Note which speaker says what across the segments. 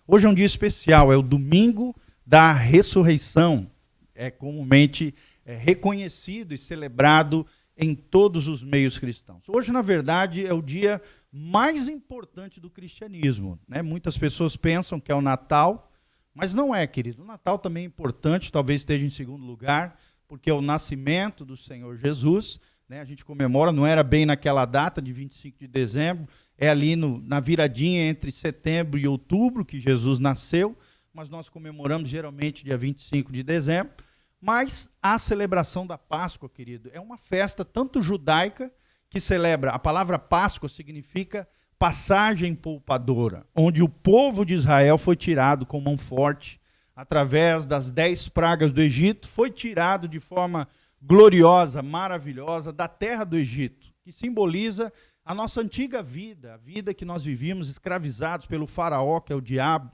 Speaker 1: Hoje é um dia especial, é o domingo da ressurreição. É comumente reconhecido e celebrado em todos os meios cristãos. Hoje, na verdade, é o dia mais importante do cristianismo, né? Muitas pessoas pensam que é o Natal, mas não é, querido. O Natal também é importante, talvez esteja em segundo lugar, porque é o nascimento do Senhor Jesus, né? A gente comemora, não era bem naquela data de 25 de dezembro, é ali na viradinha entre setembro e outubro que Jesus nasceu, mas nós comemoramos geralmente dia 25 de dezembro. Mas a celebração da Páscoa, querido, é uma festa tanto judaica, que celebra, a palavra Páscoa significa passagem poupadora, onde o povo de Israel foi tirado com mão forte, através das 10 pragas do Egito, foi tirado de forma gloriosa, maravilhosa, da terra do Egito, que simboliza a nossa antiga vida, a vida que nós vivíamos escravizados pelo faraó, que é o diabo,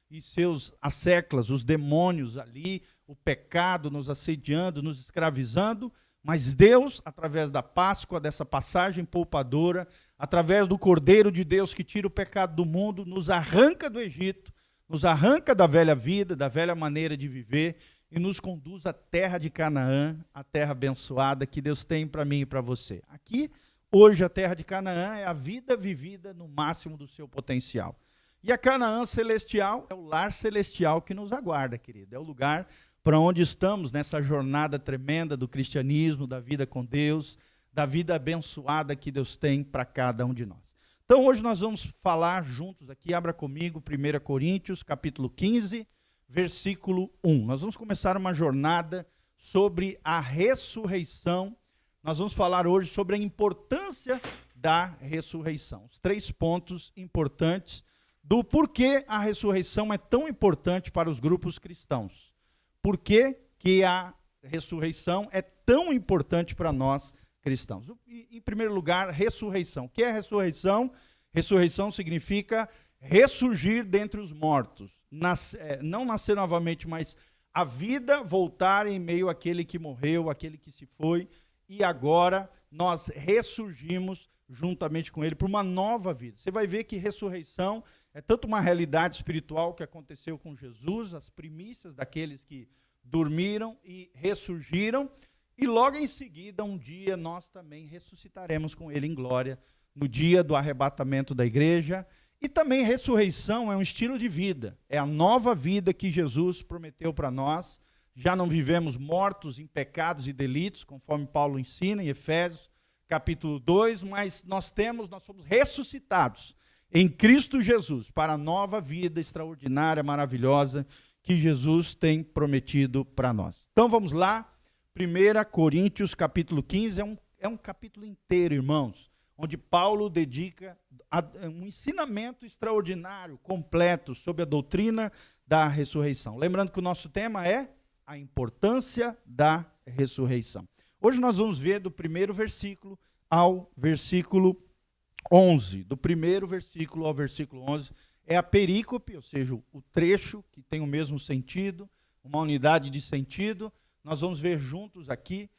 Speaker 1: e seus asseclas, os demônios ali, o pecado nos assediando, nos escravizando, mas Deus, através da Páscoa, dessa passagem poupadora, através do Cordeiro de Deus que tira o pecado do mundo, nos arranca do Egito, nos arranca da velha vida, da velha maneira de viver, e nos conduz à terra de Canaã, a terra abençoada que Deus tem para mim e para você. Aqui, hoje, a terra de Canaã é a vida vivida no máximo do seu potencial. E a Canaã celestial é o lar celestial que nos aguarda, querido. É o lugar para onde estamos nessa jornada tremenda do cristianismo, da vida com Deus, da vida abençoada que Deus tem para cada um de nós. Então, hoje nós vamos falar juntos aqui, abra comigo, 1 Coríntios, capítulo 15, versículo 1. Nós vamos começar uma jornada sobre a ressurreição. Nós vamos falar hoje sobre a importância da ressurreição. Os 3 pontos importantes do porquê a ressurreição é tão importante para os grupos cristãos. Por que a ressurreição é tão importante para nós cristãos? Em primeiro lugar, ressurreição. O que é ressurreição? Ressurreição significa ressurgir dentre os mortos. Não nascer novamente, mas a vida voltar em meio àquele que morreu, àquele que se foi, e agora nós ressurgimos juntamente com ele para uma nova vida. Você vai ver que ressurreição é tanto uma realidade espiritual que aconteceu com Jesus, as primícias daqueles que dormiram e ressurgiram, e logo em seguida, um dia, nós também ressuscitaremos com ele em glória, no dia do arrebatamento da igreja. E também ressurreição é um estilo de vida, é a nova vida que Jesus prometeu para nós. Já não vivemos mortos em pecados e delitos, conforme Paulo ensina em Efésios, capítulo 2, mas nós somos ressuscitados em Cristo Jesus, para a nova vida extraordinária, maravilhosa, que Jesus tem prometido para nós. Então vamos lá, 1 Coríntios capítulo 15, é um capítulo inteiro, irmãos, onde Paulo dedica um ensinamento extraordinário, completo, sobre a doutrina da ressurreição. Lembrando que o nosso tema é a importância da ressurreição. Hoje nós vamos ver do primeiro versículo ao versículo 11, do primeiro versículo ao versículo 11, é a perícope, ou seja, o trecho que tem o mesmo sentido, uma unidade de sentido. Nós vamos ver juntos aqui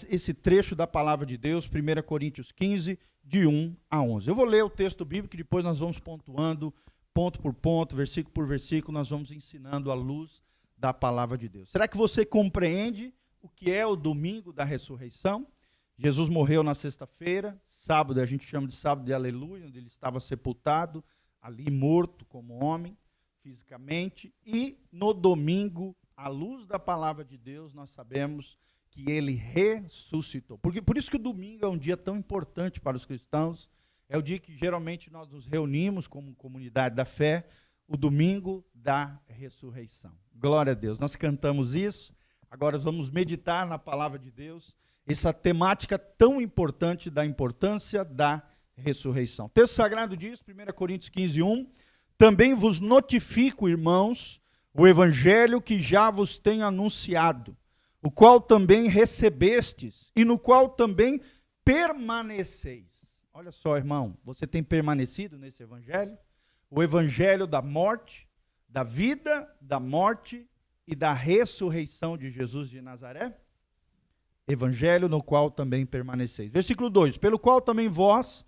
Speaker 1: esse trecho da palavra de Deus, 1 Coríntios 15, de 1 a 11. Eu vou ler o texto bíblico e depois nós vamos pontuando, ponto por ponto, versículo por versículo, nós vamos ensinando à luz da palavra de Deus. Será que você compreende o que é o domingo da ressurreição? Jesus morreu na sexta-feira, sábado a gente chama de sábado de aleluia, onde ele estava sepultado, ali morto como homem, fisicamente, e no domingo, à luz da palavra de Deus, nós sabemos que ele ressuscitou. Por isso que o domingo é um dia tão importante para os cristãos, é o dia que geralmente nós nos reunimos como comunidade da fé, o domingo da ressurreição. Glória a Deus, nós cantamos isso, agora vamos meditar na palavra de Deus, essa temática tão importante da importância da ressurreição. O texto sagrado diz, 1 Coríntios 15, 1, também vos notifico, irmãos, o evangelho que já vos tenho anunciado, o qual também recebestes e no qual também permaneceis. Olha só, irmão, você tem permanecido nesse evangelho? O evangelho da morte, da vida, da morte e da ressurreição de Jesus de Nazaré? Evangelho no qual também permaneceis. Versículo 2, pelo qual também vós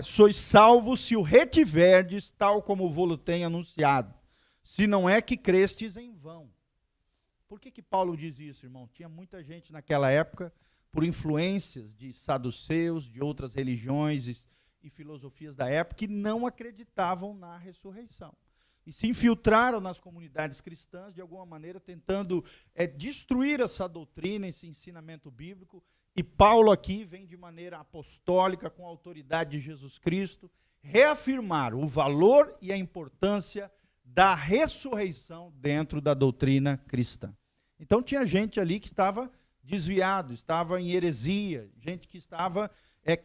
Speaker 1: sois salvos se o retiverdes, tal como vou-lo tenho anunciado, se não é que crestes em vão. Por que Paulo diz isso, irmão? Tinha muita gente naquela época, por influências de saduceus, de outras religiões e filosofias da época, que não acreditavam na ressurreição. E se infiltraram nas comunidades cristãs, de alguma maneira, tentando destruir essa doutrina, esse ensinamento bíblico. E Paulo aqui vem de maneira apostólica, com a autoridade de Jesus Cristo, reafirmar o valor e a importância da ressurreição dentro da doutrina cristã. Então tinha gente ali que estava desviado, estava em heresia, gente que estava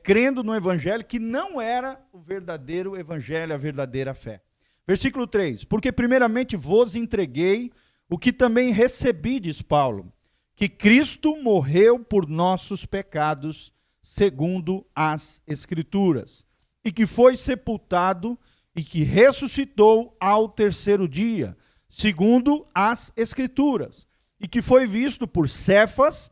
Speaker 1: crendo no evangelho que não era o verdadeiro evangelho, a verdadeira fé. Versículo 3, porque primeiramente vos entreguei o que também recebi, diz Paulo, que Cristo morreu por nossos pecados, segundo as Escrituras, e que foi sepultado e que ressuscitou ao terceiro dia, segundo as Escrituras, e que foi visto por Cefas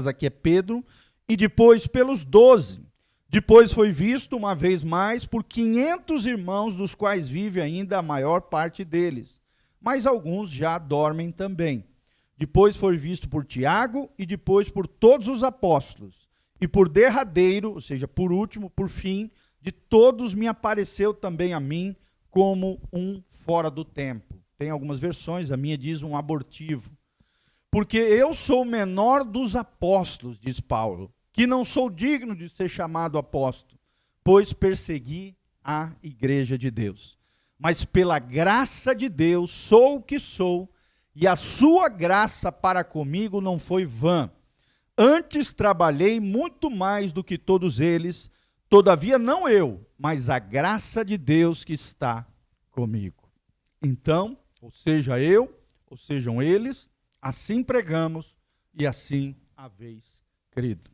Speaker 1: aqui é Pedro, e depois pelos 12. Depois foi visto uma vez mais por 500 irmãos, dos quais vive ainda a maior parte deles, mas alguns já dormem também. Depois foi visto por Tiago e depois por todos os apóstolos. E por derradeiro, ou seja, por último, por fim, de todos me apareceu também a mim como um fora do tempo. Tem algumas versões, a minha diz um abortivo. Porque eu sou o menor dos apóstolos, diz Paulo, que não sou digno de ser chamado apóstolo, pois persegui a igreja de Deus. Mas pela graça de Deus sou o que sou, e a sua graça para comigo não foi vã. Antes trabalhei muito mais do que todos eles, todavia não eu, mas a graça de Deus que está comigo. Então, ou seja eu, ou sejam eles, assim pregamos e assim haveis crido.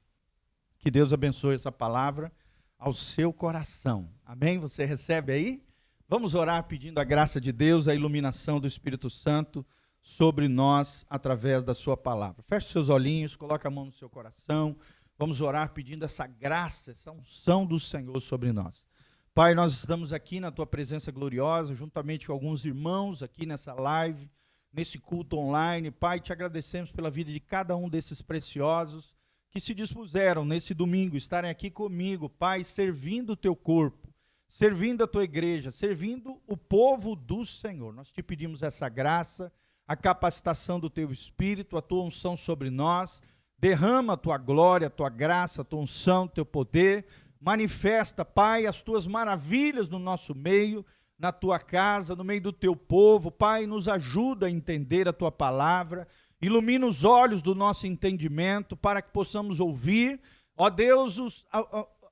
Speaker 1: Que Deus abençoe essa palavra ao seu coração. Amém? Você recebe aí? Vamos orar pedindo a graça de Deus, a iluminação do Espírito Santo sobre nós através da sua palavra. Feche seus olhinhos, coloque a mão no seu coração. Vamos orar pedindo essa graça, essa unção do Senhor sobre nós. Pai, nós estamos aqui na tua presença gloriosa, juntamente com alguns irmãos aqui nessa live, nesse culto online. Pai, te agradecemos pela vida de cada um desses preciosos que se dispuseram nesse domingo, estarem aqui comigo, Pai, servindo o teu corpo, servindo a tua igreja, servindo o povo do Senhor. Nós te pedimos essa graça, a capacitação do teu Espírito, a tua unção sobre nós. Derrama a tua glória, a tua graça, a tua unção, o teu poder. Manifesta, Pai, as tuas maravilhas no nosso meio, na tua casa, no meio do teu povo. Pai, nos ajuda a entender a tua palavra. Ilumina os olhos do nosso entendimento para que possamos ouvir, ó Deus,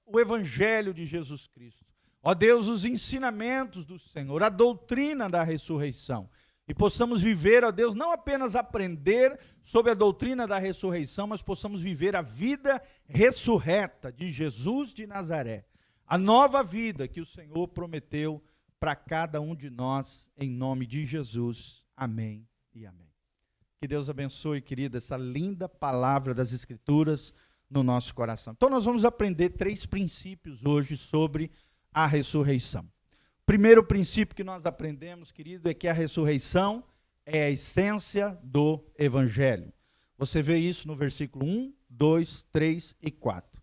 Speaker 1: o Evangelho de Jesus Cristo. Ó Deus, os ensinamentos do Senhor, a doutrina da ressurreição. E possamos viver, ó Deus, não apenas aprender sobre a doutrina da ressurreição, mas possamos viver a vida ressurreta de Jesus de Nazaré. A nova vida que o Senhor prometeu para cada um de nós, em nome de Jesus. Amém e amém. Que Deus abençoe, querida, essa linda palavra das Escrituras no nosso coração. Então nós vamos aprender 3 princípios hoje sobre a ressurreição. O primeiro princípio que nós aprendemos, querido, é que a ressurreição é a essência do Evangelho. Você vê isso no versículo 1, 2, 3 e 4.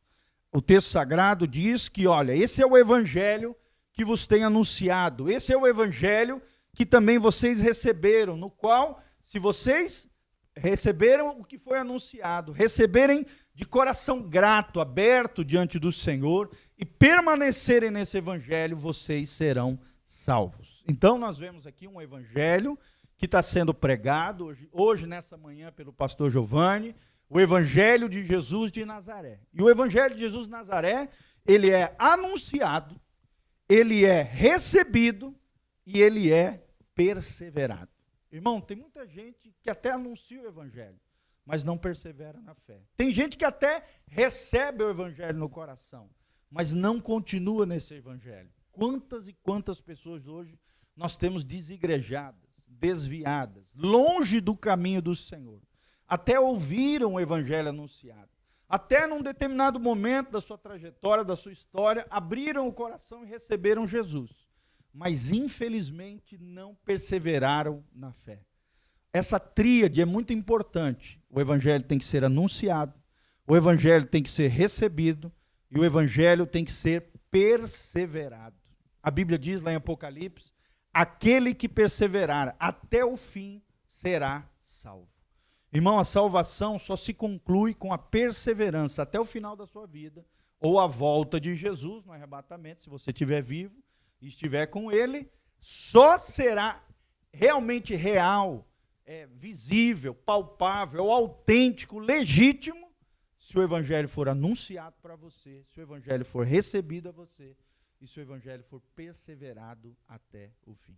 Speaker 1: O texto sagrado diz que, olha, esse é o Evangelho que vos tem anunciado. Esse é o Evangelho que também vocês receberam, no qual, se vocês receberam o que foi anunciado, receberem de coração grato, aberto diante do Senhor e permanecerem nesse evangelho, vocês serão salvos. Então nós vemos aqui um evangelho que está sendo pregado hoje nessa manhã pelo pastor Giovanni, o evangelho de Jesus de Nazaré. E o evangelho de Jesus de Nazaré, ele é anunciado, ele é recebido e ele é perseverado. Irmão, tem muita gente que até anuncia o evangelho, mas não persevera na fé. Tem gente que até recebe o evangelho no coração, mas não continua nesse evangelho. Quantas e quantas pessoas hoje nós temos desigrejadas, desviadas, longe do caminho do Senhor. Até ouviram o evangelho anunciado. Até num determinado momento da sua trajetória, da sua história, abriram o coração e receberam Jesus. mas infelizmente não perseveraram na fé. Essa tríade é muito importante. O evangelho tem que ser anunciado, o evangelho tem que ser recebido e o evangelho tem que ser perseverado. A Bíblia diz lá em Apocalipse, aquele que perseverar até o fim será salvo. Irmão, a salvação só se conclui com a perseverança até o final da sua vida, ou a volta de Jesus no arrebatamento, se você estiver vivo e estiver com ele, só será realmente real, visível, palpável, autêntico, legítimo, se o evangelho for anunciado para você, se o evangelho for recebido a você e se o evangelho for perseverado até o fim.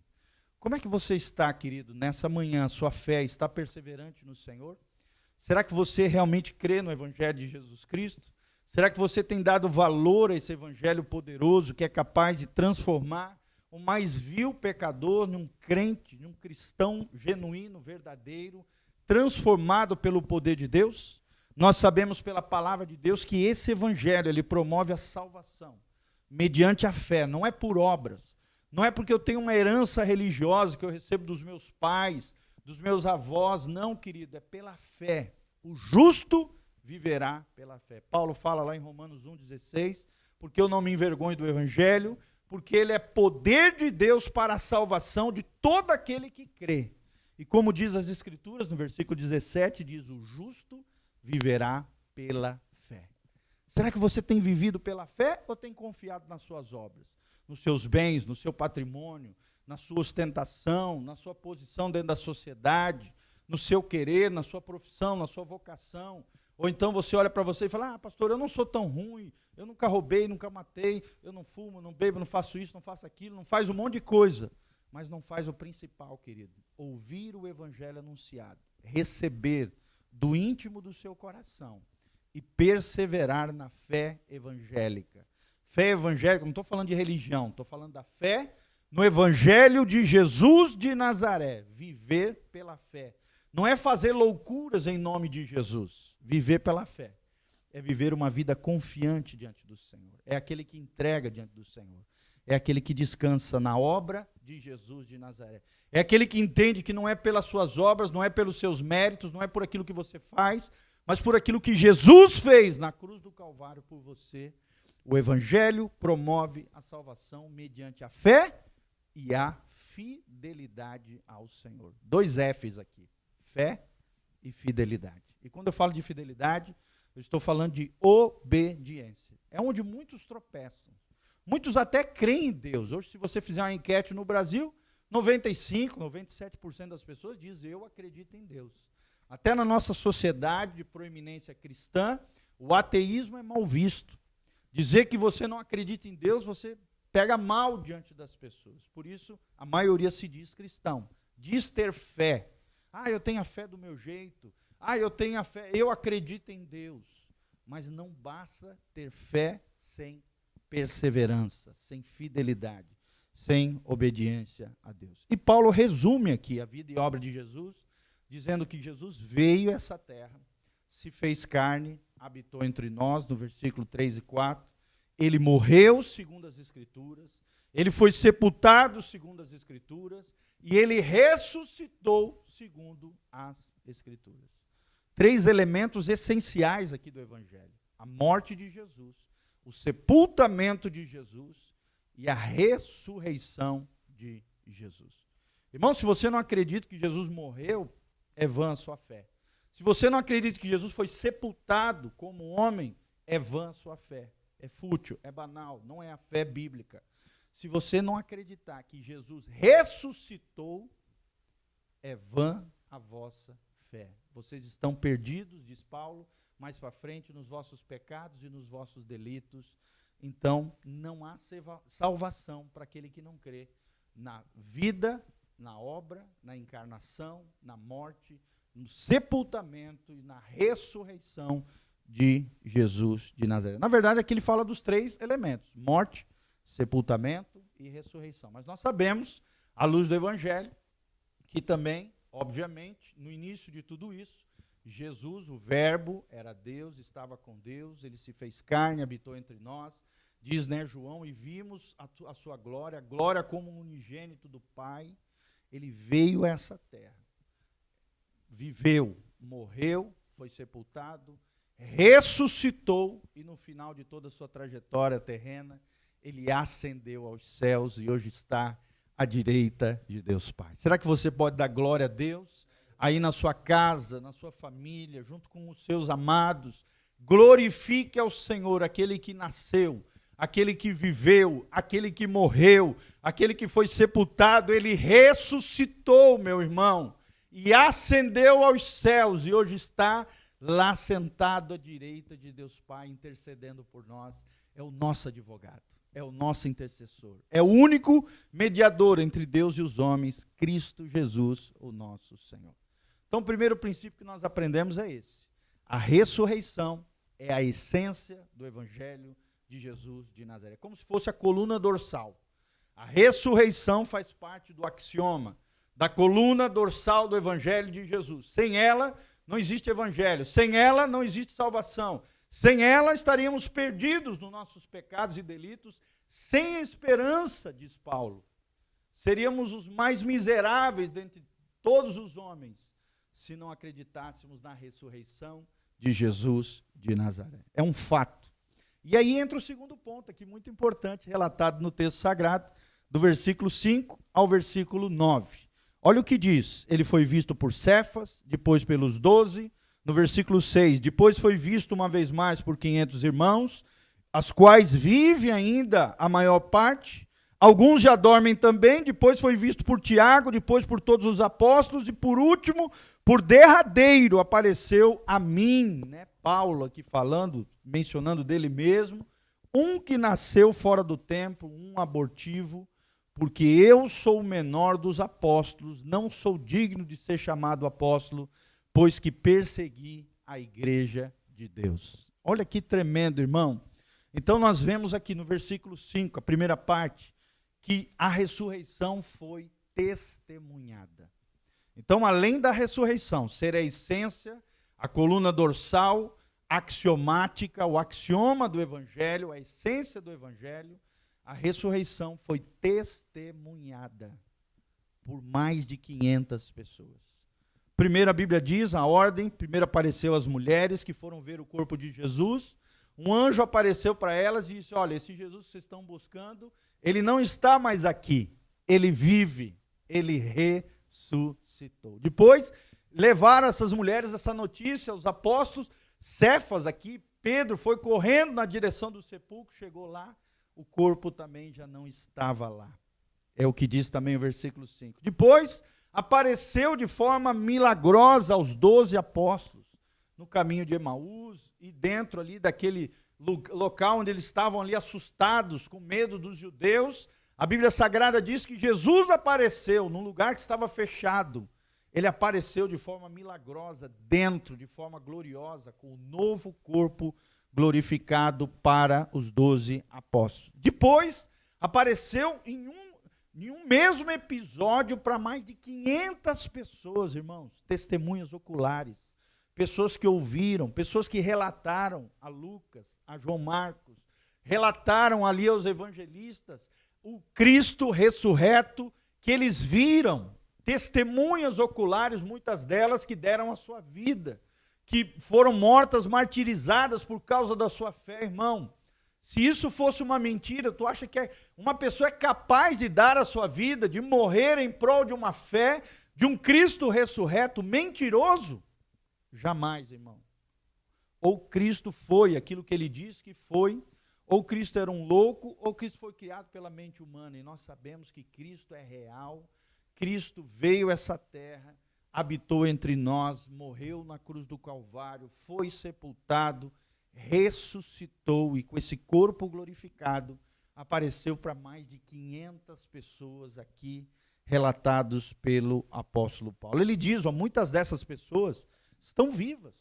Speaker 1: Como é que você está, querido, nessa manhã? Sua fé está perseverante no Senhor? Será que você realmente crê no evangelho de Jesus Cristo? Será que você tem dado valor a esse evangelho poderoso que é capaz de transformar o mais vil pecador num crente, num cristão genuíno, verdadeiro, transformado pelo poder de Deus? Nós sabemos pela palavra de Deus que esse evangelho, ele promove a salvação mediante a fé, não é por obras, não é porque eu tenho uma herança religiosa que eu recebo dos meus pais, dos meus avós, não, querido, é pela fé. O justo viverá pela fé. Paulo fala lá em Romanos 1,16, porque eu não me envergonho do evangelho, porque ele é poder de Deus para a salvação de todo aquele que crê. E como diz as Escrituras, no versículo 17, diz, o justo viverá pela fé. Será que você tem vivido pela fé ou tem confiado nas suas obras? Nos seus bens, no seu patrimônio, na sua ostentação, na sua posição dentro da sociedade, no seu querer, na sua profissão, na sua vocação? Ou então você olha para você e fala, pastor, eu não sou tão ruim, eu nunca roubei, nunca matei, eu não fumo, não bebo, não faço isso, não faço aquilo, não faz um monte de coisa. Mas não faz o principal, querido, ouvir o evangelho anunciado, receber do íntimo do seu coração e perseverar na fé evangélica. Fé evangélica, não estou falando de religião, estou falando da fé no evangelho de Jesus de Nazaré. Viver pela fé. Não é fazer loucuras em nome de Jesus. Viver pela fé. É viver uma vida confiante diante do Senhor. É aquele que entrega diante do Senhor. É aquele que descansa na obra de Jesus de Nazaré. É aquele que entende que não é pelas suas obras, não é pelos seus méritos, não é por aquilo que você faz, mas por aquilo que Jesus fez na cruz do Calvário por você. O evangelho promove a salvação mediante a fé e a fidelidade ao Senhor. 2 Fs aqui, fé e fidelidade. E quando eu falo de fidelidade, eu estou falando de obediência. É onde muitos tropeçam. Muitos até creem em Deus. Hoje, se você fizer uma enquete no Brasil, 95%, 97% das pessoas dizem, eu acredito em Deus. Até na nossa sociedade de proeminência cristã, o ateísmo é mal visto. Dizer que você não acredita em Deus, você pega mal diante das pessoas. Por isso, a maioria se diz cristão. Diz ter fé. Eu tenho a fé do meu jeito. Eu tenho a fé, eu acredito em Deus. Mas não basta ter fé sem perseverança, sem fidelidade, sem obediência a Deus. E Paulo resume aqui a vida e obra de Jesus, dizendo que Jesus veio a essa terra, se fez carne, habitou entre nós, no versículo 3 e 4, ele morreu segundo as Escrituras, ele foi sepultado segundo as Escrituras, e ele ressuscitou segundo as Escrituras. 3 elementos essenciais aqui do Evangelho: a morte de Jesus, o sepultamento de Jesus e a ressurreição de Jesus. Irmão, se você não acredita que Jesus morreu, é vã a sua fé. Se você não acredita que Jesus foi sepultado como homem, é vã a sua fé. É fútil, é banal, não é a fé bíblica. Se você não acreditar que Jesus ressuscitou, é vã a vossa fé. Vocês estão perdidos, diz Paulo, mais para frente, nos vossos pecados e nos vossos delitos. Então, não há salvação para aquele que não crê na vida, na obra, na encarnação, na morte, no sepultamento e na ressurreição de Jesus de Nazaré. Na verdade, aqui ele fala dos 3 elementos: morte, sepultamento e ressurreição. Mas nós sabemos, à luz do Evangelho, que também, obviamente, no início de tudo isso, Jesus, o Verbo, era Deus, estava com Deus, ele se fez carne, habitou entre nós, diz, né, João, e vimos a sua glória, a glória como unigênito do Pai. Ele veio a essa terra, viveu, morreu, foi sepultado, ressuscitou, e no final de toda a sua trajetória terrena, ele ascendeu aos céus e hoje está à direita de Deus Pai. Será que você pode dar glória a Deus? Aí na sua casa, na sua família, junto com os seus amados, glorifique ao Senhor, aquele que nasceu, aquele que viveu, aquele que morreu, aquele que foi sepultado, ele ressuscitou, meu irmão, e ascendeu aos céus, e hoje está lá sentado à direita de Deus Pai, intercedendo por nós. É o nosso advogado, é o nosso intercessor, é o único mediador entre Deus e os homens, Cristo Jesus, o nosso Senhor. Então, o primeiro princípio que nós aprendemos é esse: a ressurreição é a essência do Evangelho de Jesus de Nazaré, como se fosse a coluna dorsal. A ressurreição faz parte do axioma, da coluna dorsal do Evangelho de Jesus. Sem ela, não existe Evangelho. Sem ela, não existe salvação. Sem ela, estaríamos perdidos nos nossos pecados e delitos, sem esperança, diz Paulo. Seríamos os mais miseráveis dentre todos os homens, se não acreditássemos na ressurreição de Jesus de Nazaré. É um fato. E aí entra o segundo ponto aqui, muito importante, relatado no texto sagrado, do versículo 5 ao versículo 9. Olha o que diz: ele foi visto por Cefas, depois pelos 12, no versículo 6, depois foi visto uma vez mais por 500 irmãos, as quais vive ainda a maior parte, alguns já dormem também, depois foi visto por Tiago, depois por todos os apóstolos, e por último, por derradeiro, apareceu a mim, né? Paulo aqui falando, mencionando dele mesmo, um que nasceu fora do tempo, um abortivo, porque eu sou o menor dos apóstolos, não sou digno de ser chamado apóstolo, pois que persegui a igreja de Deus. Olha que tremendo, irmão. Então nós vemos aqui no versículo 5, a primeira parte, que a ressurreição foi testemunhada. Então, além da ressurreição ser a essência, a coluna dorsal, axiomática, o axioma do Evangelho, a essência do Evangelho, a ressurreição foi testemunhada por mais de 500 pessoas. Primeiro a Bíblia diz, a ordem, primeiro apareceu as mulheres que foram ver o corpo de Jesus, um anjo apareceu para elas e disse: olha, esse Jesus que vocês estão buscando, ele não está mais aqui, ele vive, ele ressuscitou. Depois, levaram essas mulheres essa notícia aos apóstolos. Cefas aqui, Pedro foi correndo na direção do sepulcro, chegou lá, o corpo também já não estava lá. É o que diz também o versículo 5. Depois, apareceu de forma milagrosa aos 12 apóstolos, no caminho de Emaús, e dentro ali daquele local onde eles estavam ali assustados, com medo dos judeus. A Bíblia Sagrada diz que Jesus apareceu num lugar que estava fechado. Ele apareceu de forma milagrosa, dentro, de forma gloriosa, com o novo corpo glorificado para os 12 apóstolos. Depois, apareceu em um mesmo episódio para mais de 500 pessoas, irmãos, testemunhas oculares, pessoas que ouviram, pessoas que relataram a Lucas, a João Marcos, relataram ali aos evangelistas o Cristo ressurreto que eles viram. Testemunhas oculares, muitas delas que deram a sua vida, que foram mortas, martirizadas por causa da sua fé, irmão. Se isso fosse uma mentira, tu acha que uma pessoa é capaz de dar a sua vida, de morrer em prol de uma fé, de um Cristo ressurreto mentiroso? Jamais, irmão. Ou Cristo foi aquilo que ele disse que foi, ou Cristo era um louco, ou Cristo foi criado pela mente humana. E nós sabemos que Cristo é real. Cristo veio a essa terra, habitou entre nós, morreu na cruz do Calvário, foi sepultado, ressuscitou e com esse corpo glorificado apareceu para mais de 500 pessoas aqui, relatados pelo apóstolo Paulo. Ele diz, muitas dessas pessoas estão vivas.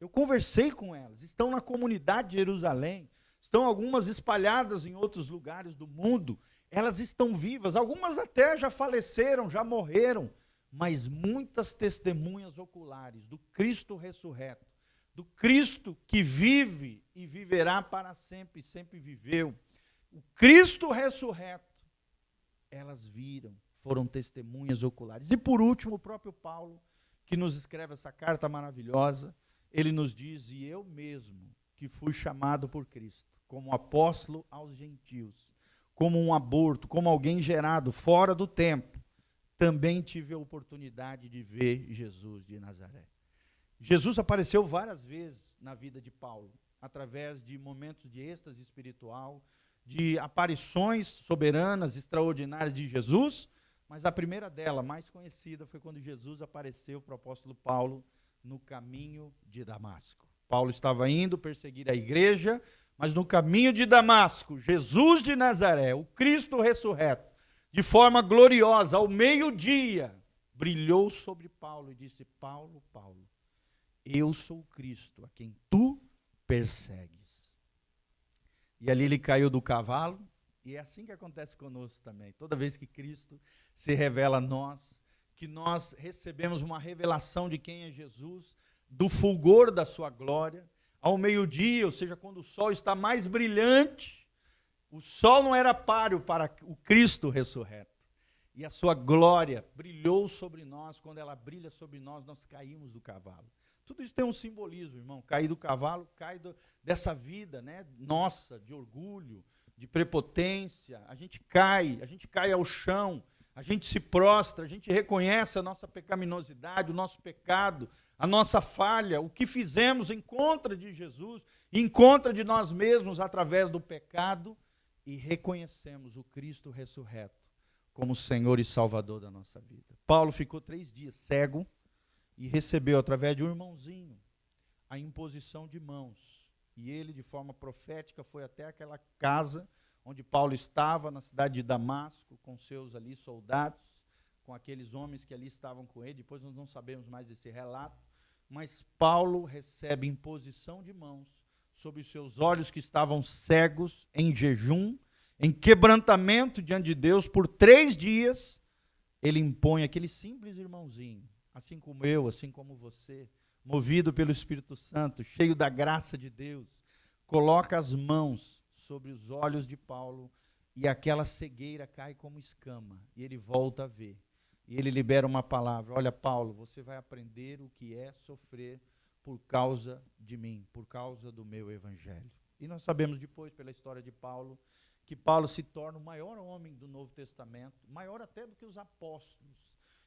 Speaker 1: Eu conversei com elas, estão na comunidade de Jerusalém, estão algumas espalhadas em outros lugares do mundo. Elas estão vivas, algumas até já faleceram, já morreram, mas muitas testemunhas oculares do Cristo ressurreto do Cristo que vive e viverá para sempre, sempre viveu. O Cristo ressurreto, elas viram, foram testemunhas oculares. E por último, o próprio Paulo, que nos escreve essa carta maravilhosa, ele nos diz: e eu mesmo, que fui chamado por Cristo, como apóstolo aos gentios, como um aborto, como alguém gerado fora do tempo, também tive a oportunidade de ver Jesus de Nazaré. Jesus apareceu várias vezes na vida de Paulo, através de momentos de êxtase espiritual, de aparições soberanas, extraordinárias de Jesus, mas a primeira dela, mais conhecida, foi quando Jesus apareceu para o apóstolo Paulo no caminho de Damasco. Paulo estava indo perseguir a igreja, mas no caminho de Damasco, Jesus de Nazaré, o Cristo ressurreto, de forma gloriosa, ao meio-dia, brilhou sobre Paulo e disse: Paulo, Paulo, eu sou o Cristo, a quem tu persegues. E ali ele caiu do cavalo, e é assim que acontece conosco também. Toda vez que Cristo se revela a nós, que nós recebemos uma revelação de quem é Jesus, do fulgor da sua glória, ao meio-dia, ou seja, quando o sol está mais brilhante, o sol não era páreo para o Cristo ressurreto. E a sua glória brilhou sobre nós. Quando ela brilha sobre nós, nós caímos do cavalo. Tudo isso tem um simbolismo, irmão. Cair do cavalo, cair dessa vida, né, nossa, de orgulho, de prepotência. A gente cai ao chão, a gente se prostra, a gente reconhece a nossa pecaminosidade, o nosso pecado, a nossa falha, o que fizemos em contra de Jesus, em contra de nós mesmos através do pecado, e reconhecemos o Cristo ressurreto como Senhor e Salvador da nossa vida. Paulo ficou 3 dias cego e recebeu, através de um irmãozinho, a imposição de mãos. E ele, de forma profética, foi até aquela casa onde Paulo estava, na cidade de Damasco, com seus ali soldados, com aqueles homens que ali estavam com ele. Depois nós não sabemos mais desse relato, mas Paulo recebe imposição de mãos sobre os seus olhos que estavam cegos, em jejum, em quebrantamento diante de Deus. Por 3 dias, ele impõe aquele simples irmãozinho, assim como eu, assim como você, movido pelo Espírito Santo, cheio da graça de Deus, coloca as mãos sobre os olhos de Paulo, e aquela cegueira cai como escama, e ele volta a ver. E ele libera uma palavra: olha, Paulo, você vai aprender o que é sofrer por causa de mim, por causa do meu evangelho. E nós sabemos depois, pela história de Paulo, que Paulo se torna o maior homem do Novo Testamento, maior até do que os apóstolos,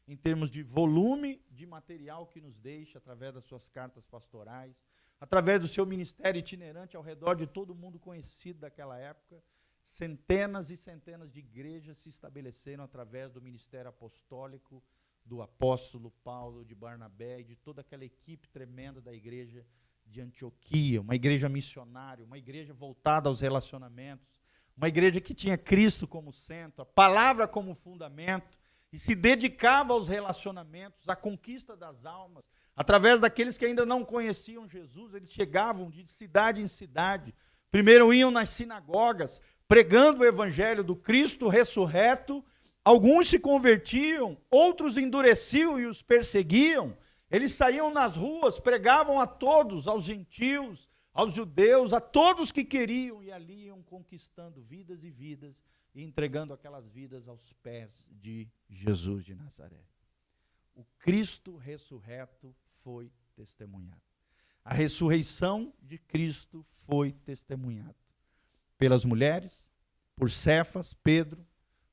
Speaker 1: em termos de volume de material que nos deixa, através das suas cartas pastorais, através do seu ministério itinerante ao redor de todo mundo conhecido daquela época. Centenas e centenas de igrejas se estabeleceram através do ministério apostólico do apóstolo Paulo, de Barnabé e de toda aquela equipe tremenda da igreja de Antioquia, uma igreja missionária, uma igreja voltada aos relacionamentos, uma igreja que tinha Cristo como centro, a palavra como fundamento, e se dedicava aos relacionamentos, à conquista das almas, através daqueles que ainda não conheciam Jesus. Eles chegavam de cidade em cidade, primeiro iam nas sinagogas, pregando o evangelho do Cristo ressurreto. Alguns se convertiam, outros endureciam e os perseguiam. Eles saíam nas ruas, pregavam a todos, aos gentios, aos judeus, a todos que queriam, e ali iam conquistando vidas e vidas, e entregando aquelas vidas aos pés de Jesus de Nazaré. O Cristo ressurreto foi testemunhado. A ressurreição de Cristo foi testemunhada pelas mulheres, por Cefas, Pedro,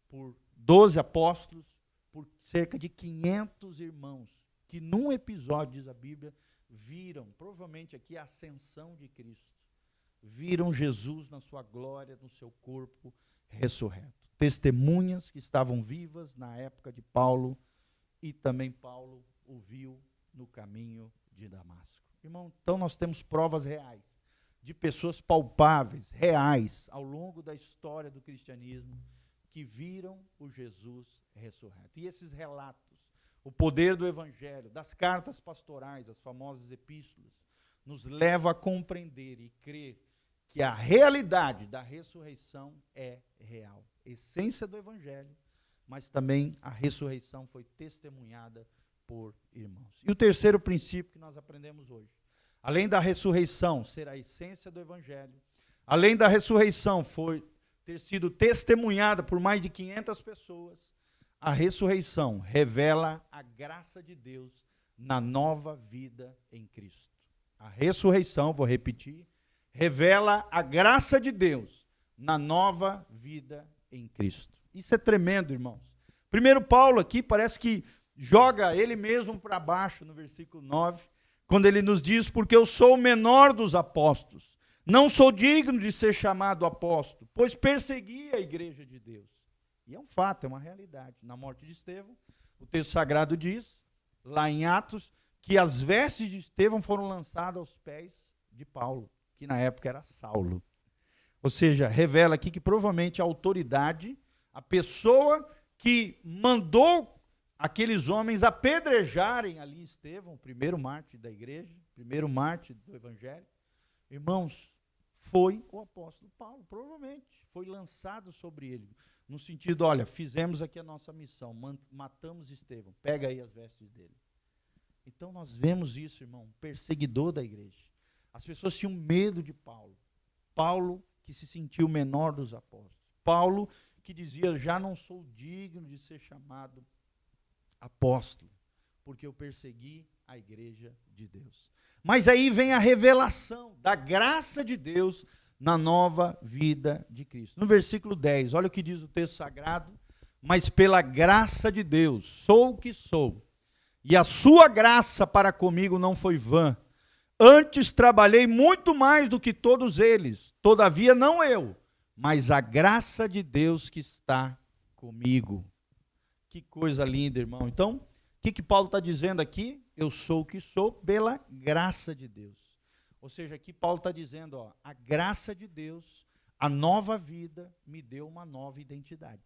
Speaker 1: por 12 apóstolos, por cerca de 500 irmãos, que num episódio, diz a Bíblia, viram, provavelmente aqui, a ascensão de Cristo. Viram Jesus na sua glória, no seu corpo ressurreto. Testemunhas que estavam vivas na época de Paulo, e também Paulo o viu no caminho de Damasco. Irmão, então nós temos provas reais, de pessoas palpáveis, reais, ao longo da história do cristianismo, que viram o Jesus ressurreto. E esses relatos, o poder do evangelho, das cartas pastorais, as famosas epístolas, nos leva a compreender e crer que a realidade da ressurreição é real. Essência do evangelho, mas também a ressurreição foi testemunhada por irmãos. E o terceiro princípio que nós aprendemos hoje: além da ressurreição ser a essência do Evangelho, além da ressurreição ter sido testemunhada por mais de 500 pessoas, a ressurreição revela a graça de Deus na nova vida em Cristo. A ressurreição, vou repetir, revela a graça de Deus na nova vida em Cristo. Isso é tremendo, irmãos. Primeiro Paulo aqui parece que joga ele mesmo para baixo no versículo 9, quando ele nos diz, porque eu sou o menor dos apóstolos, não sou digno de ser chamado apóstolo, pois persegui a igreja de Deus. E é um fato, é uma realidade. Na morte de Estevão, o texto sagrado diz, lá em Atos, que as vestes de Estevão foram lançadas aos pés de Paulo, que na época era Saulo. Ou seja, revela aqui que provavelmente a autoridade, a pessoa que mandou aqueles homens apedrejarem ali Estevão, o primeiro mártir da igreja, primeiro mártir do evangelho, irmãos, foi o apóstolo Paulo, provavelmente, foi lançado sobre ele, no sentido, olha, fizemos aqui a nossa missão, matamos Estevão, pega aí as vestes dele. Então nós vemos isso, irmão, perseguidor da igreja. As pessoas tinham medo de Paulo. Paulo que se sentiu o menor dos apóstolos. Paulo que dizia, já não sou digno de ser chamado apóstolo, porque eu persegui a igreja de Deus. Mas aí vem a revelação da graça de Deus na nova vida de Cristo. No versículo 10, olha o que diz o texto sagrado, mas pela graça de Deus, sou o que sou, e a sua graça para comigo não foi vã. Antes trabalhei muito mais do que todos eles, todavia não eu, mas a graça de Deus que está comigo. Que coisa linda, irmão. Então, o que Paulo está dizendo aqui? Eu sou o que sou pela graça de Deus. Ou seja, aqui Paulo está dizendo, ó, a graça de Deus, a nova vida, me deu uma nova identidade.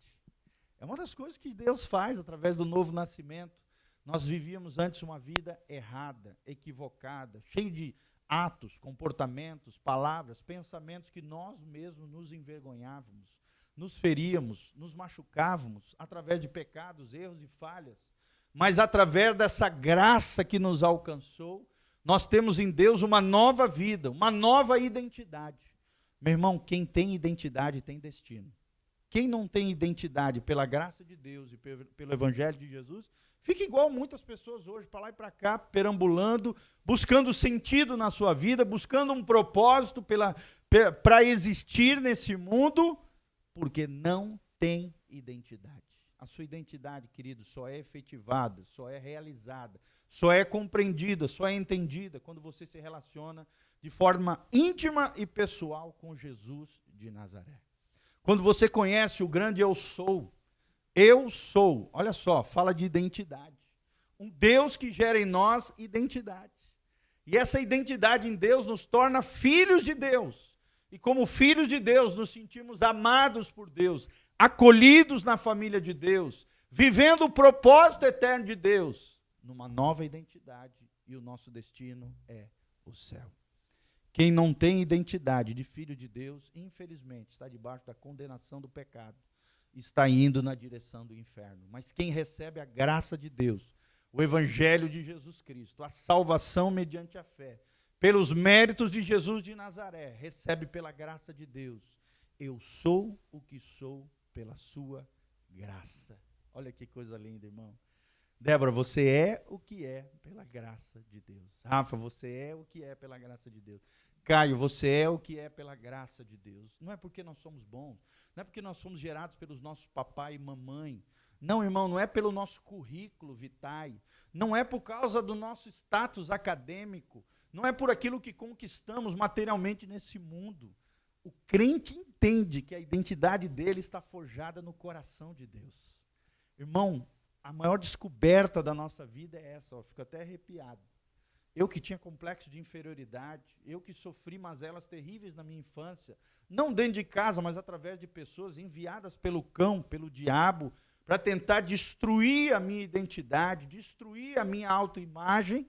Speaker 1: É uma das coisas que Deus faz através do novo nascimento. Nós vivíamos antes uma vida errada, equivocada, cheio de atos, comportamentos, palavras, pensamentos que nós mesmos nos envergonhávamos, nos feríamos, nos machucávamos através de pecados, erros e falhas. Mas através dessa graça que nos alcançou, nós temos em Deus uma nova vida, uma nova identidade. Meu irmão, quem tem identidade tem destino. Quem não tem identidade pela graça de Deus e pelo Evangelho de Jesus, fica igual muitas pessoas hoje, para lá e para cá, perambulando, buscando sentido na sua vida, buscando um propósito para existir nesse mundo, porque não tem identidade. A sua identidade, querido, só é efetivada, só é realizada, só é compreendida, só é entendida quando você se relaciona de forma íntima e pessoal com Jesus de Nazaré. Quando você conhece o grande eu sou, olha só, fala de identidade. Um Deus que gera em nós identidade. E essa identidade em Deus nos torna filhos de Deus. E como filhos de Deus, nos sentimos amados por Deus, acolhidos na família de Deus, vivendo o propósito eterno de Deus, numa nova identidade, e o nosso destino é o céu. Quem não tem identidade de filho de Deus, infelizmente, está debaixo da condenação do pecado, está indo na direção do inferno. Mas quem recebe a graça de Deus, o Evangelho de Jesus Cristo, a salvação mediante a fé, pelos méritos de Jesus de Nazaré, recebe pela graça de Deus. Eu sou o que sou pela sua graça. Olha que coisa linda, irmão. Débora, você é o que é pela graça de Deus. Rafa, você é o que é pela graça de Deus. Caio, você é o que é pela graça de Deus. Não é porque nós somos bons, não é porque nós somos gerados pelos nossos papai e mamãe. Não, irmão, não é pelo nosso currículo vitae, não é por causa do nosso status acadêmico, não é por aquilo que conquistamos materialmente nesse mundo. O crente entende que a identidade dele está forjada no coração de Deus. Irmão, a maior descoberta da nossa vida é essa, ó, fico até arrepiado. Eu que tinha complexo de inferioridade, eu que sofri mazelas terríveis na minha infância, não dentro de casa, mas através de pessoas enviadas pelo cão, pelo diabo, para tentar destruir a minha identidade, destruir a minha autoimagem,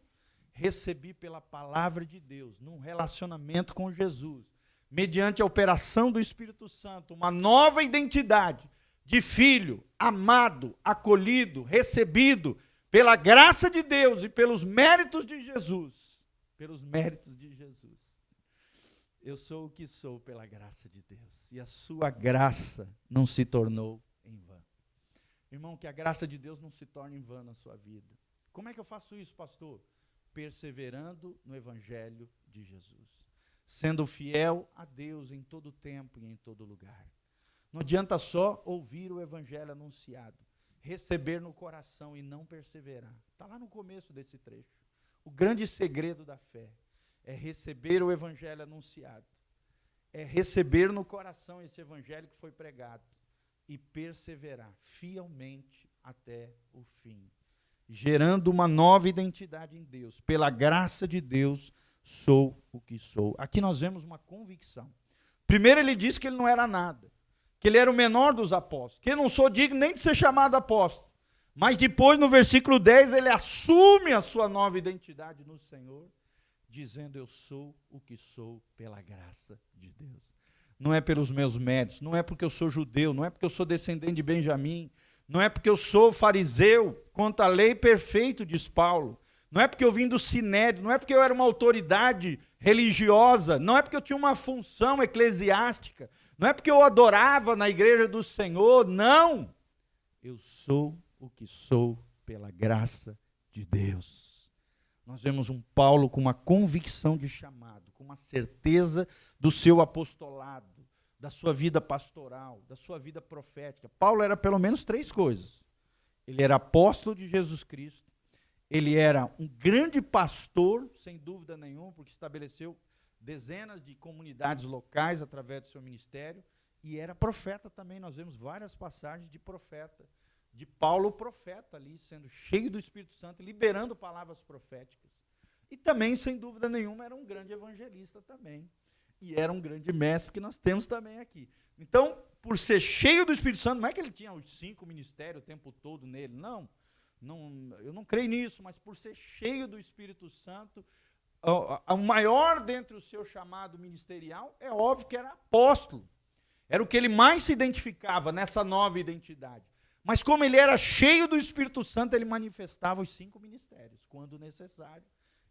Speaker 1: recebi pela palavra de Deus, num relacionamento com Jesus, mediante a operação do Espírito Santo, uma nova identidade de filho, amado, acolhido, recebido, pela graça de Deus e pelos méritos de Jesus. pelos méritos de Jesus. Eu sou o que sou pela graça de Deus. E a sua graça não se tornou em vão. Irmão, que a graça de Deus não se torne em vão na sua vida. Como é que eu faço isso, pastor? Perseverando no Evangelho de Jesus. Sendo fiel a Deus em todo tempo e em todo lugar. Não adianta só ouvir o Evangelho anunciado. Receber no coração e não perseverar. Está lá no começo desse trecho. O grande segredo da fé é receber o Evangelho anunciado. É receber no coração esse Evangelho que foi pregado. E perseverar fielmente até o fim. Gerando uma nova identidade em Deus. Pela graça de Deus, sou o que sou. Aqui nós vemos uma convicção. Primeiro ele disse que ele não era nada. Que ele era o menor dos apóstolos. Que eu não sou digno nem de ser chamado apóstolo. Mas depois, no versículo 10, ele assume a sua nova identidade no Senhor. Dizendo, eu sou o que sou pela graça de Deus. Não é pelos meus méritos, não é porque eu sou judeu, não é porque eu sou descendente de Benjamim, não é porque eu sou fariseu, quanto à lei perfeito, diz Paulo, não é porque eu vim do Sinédrio, não é porque eu era uma autoridade religiosa, não é porque eu tinha uma função eclesiástica, não é porque eu adorava na igreja do Senhor, não. Eu sou o que sou pela graça de Deus. Nós vemos um Paulo com uma convicção de chamado, com uma certeza do seu apostolado, da sua vida pastoral, da sua vida profética. Paulo era pelo menos 3 coisas. Ele era apóstolo de Jesus Cristo, ele era um grande pastor, sem dúvida nenhuma, porque estabeleceu dezenas de comunidades locais através do seu ministério, e era profeta também. Nós vemos várias passagens de profeta. De Paulo, o profeta ali, sendo cheio do Espírito Santo, liberando palavras proféticas. E também, sem dúvida nenhuma, era um grande evangelista também. E era um grande mestre, que nós temos também aqui. Então, por ser cheio do Espírito Santo, não é que ele tinha os 5 ministérios o tempo todo nele, não, eu não creio nisso, mas por ser cheio do Espírito Santo, o maior dentre o seu chamado ministerial, é óbvio que era apóstolo. Era o que ele mais se identificava nessa nova identidade. Mas como ele era cheio do Espírito Santo, ele manifestava os 5 ministérios. Quando necessário,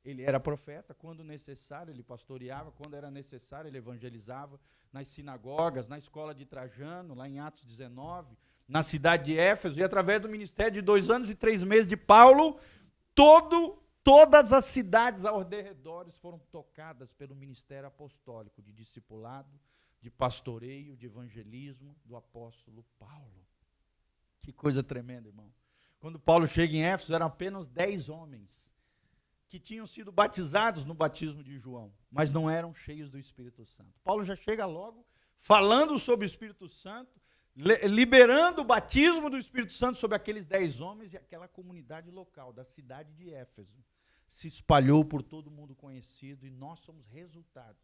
Speaker 1: ele era profeta. Quando necessário, ele pastoreava. Quando era necessário, ele evangelizava nas sinagogas, na escola de Trajano, lá em Atos 19, na cidade de Éfeso. E através do ministério de 2 anos e 3 meses de Paulo, todas as cidades ao redor foram tocadas pelo ministério apostólico de discipulado, de pastoreio, de evangelismo do apóstolo Paulo. Que coisa tremenda, irmão. Quando Paulo chega em Éfeso, eram apenas 10 homens que tinham sido batizados no batismo de João, mas não eram cheios do Espírito Santo. Paulo já chega logo falando sobre o Espírito Santo, liberando o batismo do Espírito Santo sobre aqueles 10 homens, e aquela comunidade local da cidade de Éfeso se espalhou por todo mundo conhecido, e nós somos resultado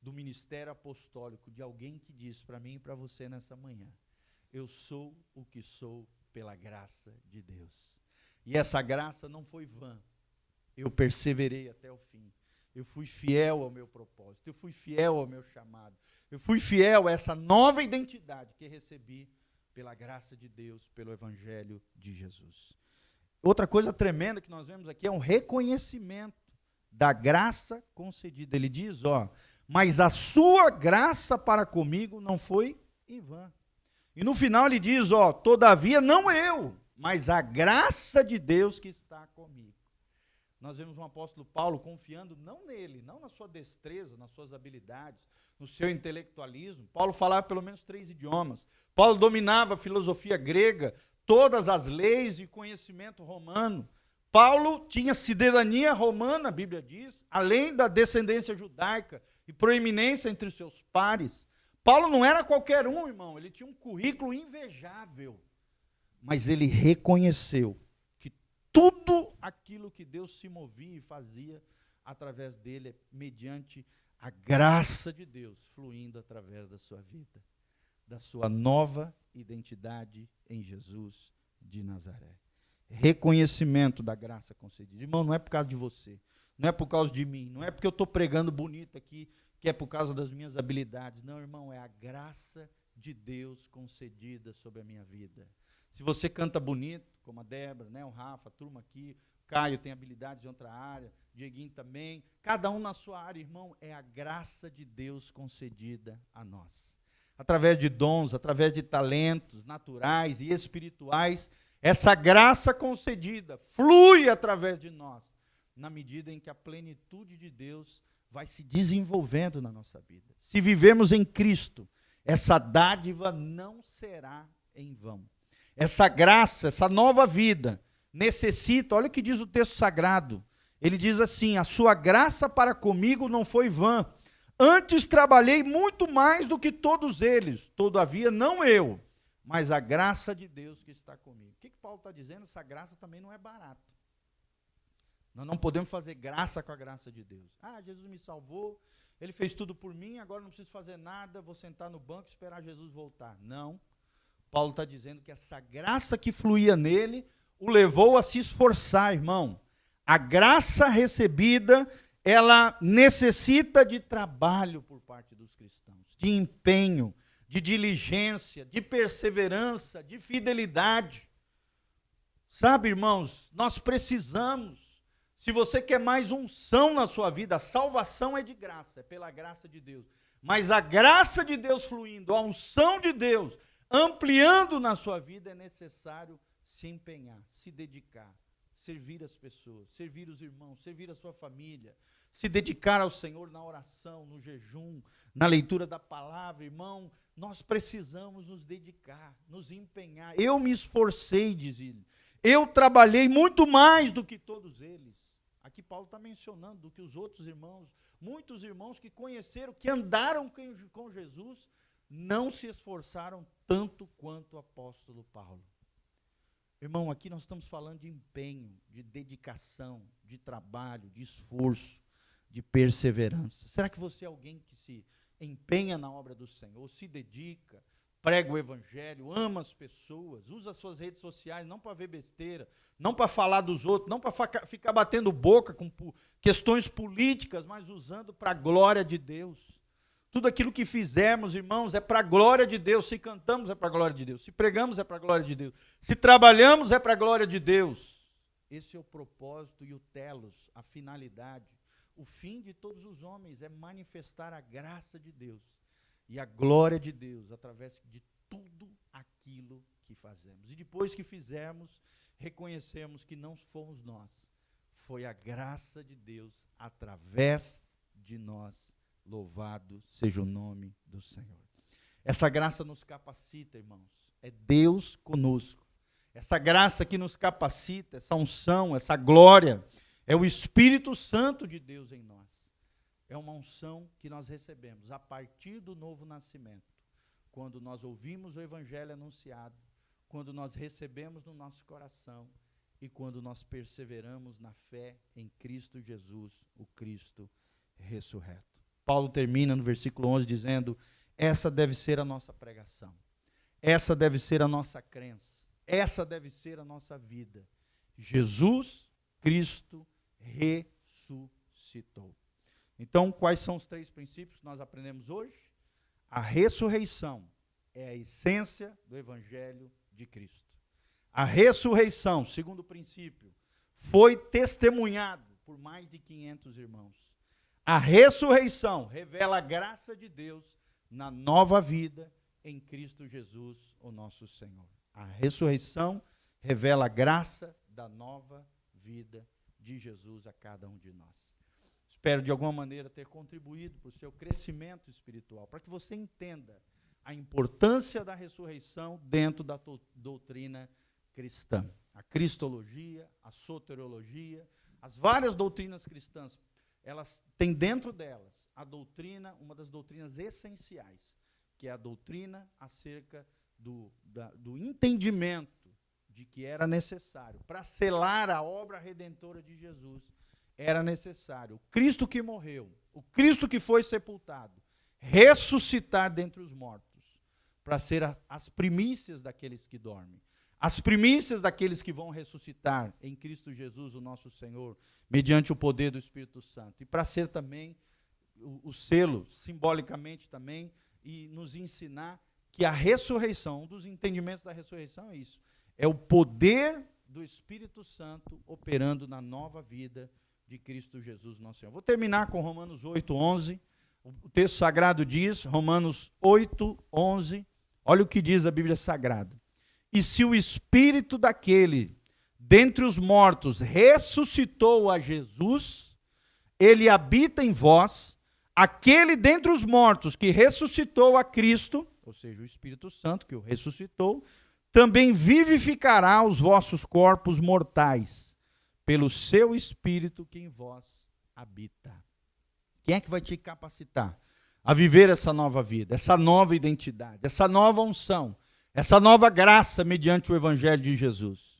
Speaker 1: do ministério apostólico de alguém que disse para mim e para você nessa manhã: eu sou o que sou pela graça de Deus. E essa graça não foi vã. Eu perseverei até o fim. Eu fui fiel ao meu propósito. Eu fui fiel ao meu chamado. Eu fui fiel a essa nova identidade que recebi pela graça de Deus, pelo Evangelho de Jesus. Outra coisa tremenda que nós vemos aqui é um reconhecimento da graça concedida. Ele diz, mas a sua graça para comigo não foi em vão. E no final ele diz, todavia não eu, mas a graça de Deus que está comigo. Nós vemos um apóstolo Paulo confiando não nele, não na sua destreza, nas suas habilidades, no seu intelectualismo. Paulo falava pelo menos 3 idiomas. Paulo dominava a filosofia grega, todas as leis e conhecimento romano. Paulo tinha cidadania romana, a Bíblia diz, além da descendência judaica e proeminência entre os seus pares. Paulo não era qualquer um, irmão, ele tinha um currículo invejável, mas ele reconheceu que tudo aquilo que Deus se movia e fazia através dele, mediante a graça de Deus, fluindo através da sua vida, da sua nova identidade em Jesus de Nazaré. Reconhecimento da graça concedida. Irmão, não é por causa de você, não é por causa de mim, não é porque eu estou pregando bonito aqui, que é por causa das minhas habilidades. Não, irmão, é a graça de Deus concedida sobre a minha vida. Se você canta bonito, como a Débora, o Rafa, a turma aqui, Caio tem habilidades em outra área, Dieguinho também, cada um na sua área, irmão, é a graça de Deus concedida a nós. Através de dons, através de talentos naturais e espirituais, essa graça concedida flui através de nós, na medida em que a plenitude de Deus vai se desenvolvendo na nossa vida. Se vivemos em Cristo, essa dádiva não será em vão. Essa graça, essa nova vida, necessita, olha o que diz o texto sagrado, ele diz assim, a sua graça para comigo não foi vã, antes trabalhei muito mais do que todos eles, todavia não eu, mas a graça de Deus que está comigo. O que Paulo está dizendo? Essa graça também não é barata. Nós não podemos fazer graça com a graça de Deus. Ah, Jesus me salvou, ele fez tudo por mim, agora não preciso fazer nada, vou sentar no banco e esperar Jesus voltar. Não. Paulo está dizendo que essa graça que fluía nele o levou a se esforçar, irmão. A graça recebida, ela necessita de trabalho por parte dos cristãos, de empenho, de diligência, de perseverança, de fidelidade. Sabe, irmãos, nós precisamos. Se você quer mais unção na sua vida, a salvação é de graça, é pela graça de Deus. Mas a graça de Deus fluindo, a unção de Deus ampliando na sua vida, é necessário se empenhar, se dedicar, servir as pessoas, servir os irmãos, servir a sua família, se dedicar ao Senhor na oração, no jejum, na leitura da palavra. Irmão, nós precisamos nos dedicar, nos empenhar. Eu me esforcei, diz ele. Eu trabalhei muito mais do que todos eles. Aqui Paulo está mencionando do que os outros irmãos, muitos irmãos que conheceram, que andaram com Jesus, não se esforçaram tanto quanto o apóstolo Paulo. Irmão, aqui nós estamos falando de empenho, de dedicação, de trabalho, de esforço, de perseverança. Será que você é alguém que se empenha na obra do Senhor, se dedica, prega o evangelho, ama as pessoas, usa as suas redes sociais não para ver besteira, não para falar dos outros, não para ficar batendo boca com questões políticas, mas usando para a glória de Deus? Tudo aquilo que fizermos, irmãos, é para a glória de Deus. Se cantamos, é para a glória de Deus. Se pregamos, é para a glória de Deus. Se trabalhamos, é para a glória de Deus. Esse é o propósito e o telos, a finalidade. O fim de todos os homens é manifestar a graça de Deus e a glória de Deus através de tudo aquilo que fazemos. E depois que fizermos, reconhecemos que não fomos nós. Foi a graça de Deus através de nós. Louvado seja o nome do Senhor. Essa graça nos capacita, irmãos. É Deus conosco. Essa graça que nos capacita, essa unção, essa glória, é o Espírito Santo de Deus em nós. É uma unção que nós recebemos a partir do novo nascimento. Quando nós ouvimos o Evangelho anunciado, quando nós recebemos no nosso coração e quando nós perseveramos na fé em Cristo Jesus, o Cristo ressurreto. Paulo termina no versículo 11 dizendo, essa deve ser a nossa pregação, essa deve ser a nossa crença, essa deve ser a nossa vida. Jesus Cristo ressuscitou. Então, quais são os 3 princípios que nós aprendemos hoje? A ressurreição é a essência do Evangelho de Cristo. A ressurreição, segundo princípio, foi testemunhado por mais de 500 irmãos. A ressurreição revela a graça de Deus na nova vida em Cristo Jesus, o nosso Senhor. A ressurreição revela a graça da nova vida de Jesus a cada um de nós. Espero, de alguma maneira, ter contribuído para o seu crescimento espiritual, para que você entenda a importância da ressurreição dentro da doutrina cristã. A cristologia, a soteriologia, as várias doutrinas cristãs, elas têm dentro delas a doutrina, uma das doutrinas essenciais, que é a doutrina acerca do entendimento de que era necessário, para selar a obra redentora de Jesus, era necessário o Cristo que morreu, o Cristo que foi sepultado, ressuscitar dentre os mortos, para ser as primícias daqueles que dormem, as primícias daqueles que vão ressuscitar em Cristo Jesus, o nosso Senhor, mediante o poder do Espírito Santo. E para ser também o selo, simbolicamente também, e nos ensinar que a ressurreição, um dos entendimentos da ressurreição é isso, é o poder do Espírito Santo operando na nova vida de Cristo Jesus, nosso Senhor. Vou terminar com Romanos 8:11. O texto sagrado diz, Romanos 8:11, olha o que diz a Bíblia Sagrada. E se o Espírito daquele dentre os mortos ressuscitou a Jesus, ele habita em vós, aquele dentre os mortos que ressuscitou a Cristo, ou seja, o Espírito Santo que o ressuscitou, também vivificará os vossos corpos mortais, pelo seu Espírito que em vós habita. Quem é que vai te capacitar a viver essa nova vida, essa nova identidade, essa nova unção, essa nova graça mediante o Evangelho de Jesus?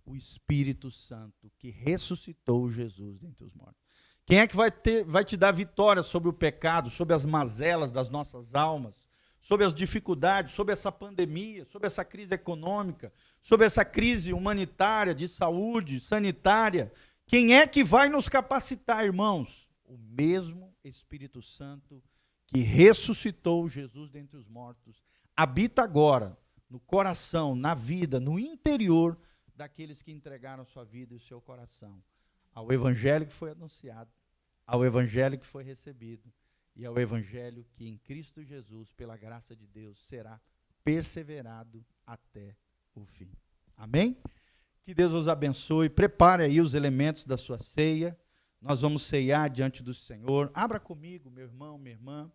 Speaker 1: O Espírito Santo que ressuscitou Jesus dentre os mortos. Quem é que vai te dar vitória sobre o pecado, sobre as mazelas das nossas almas, sobre as dificuldades, sobre essa pandemia, sobre essa crise econômica, sobre essa crise humanitária, de saúde, sanitária? Quem é que vai nos capacitar, irmãos? O mesmo Espírito Santo que ressuscitou Jesus dentre os mortos, habita agora no coração, na vida, no interior daqueles que entregaram a sua vida e o seu coração ao Evangelho que foi anunciado, ao Evangelho que foi recebido e ao Evangelho que em Cristo Jesus, pela graça de Deus, será perseverado até o fim. Amém? Que Deus os abençoe. Prepare aí os elementos da sua ceia. Nós vamos ceiar diante do Senhor. Abra comigo, meu irmão, minha irmã.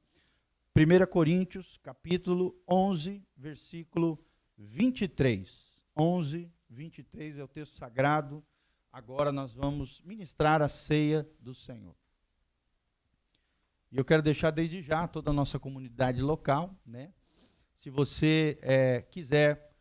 Speaker 1: 1 Coríntios, capítulo 11, versículo 23. 11, 23 é o texto sagrado. Agora nós vamos ministrar a ceia do Senhor. E eu quero deixar desde já toda a nossa comunidade local, né? Se você quiser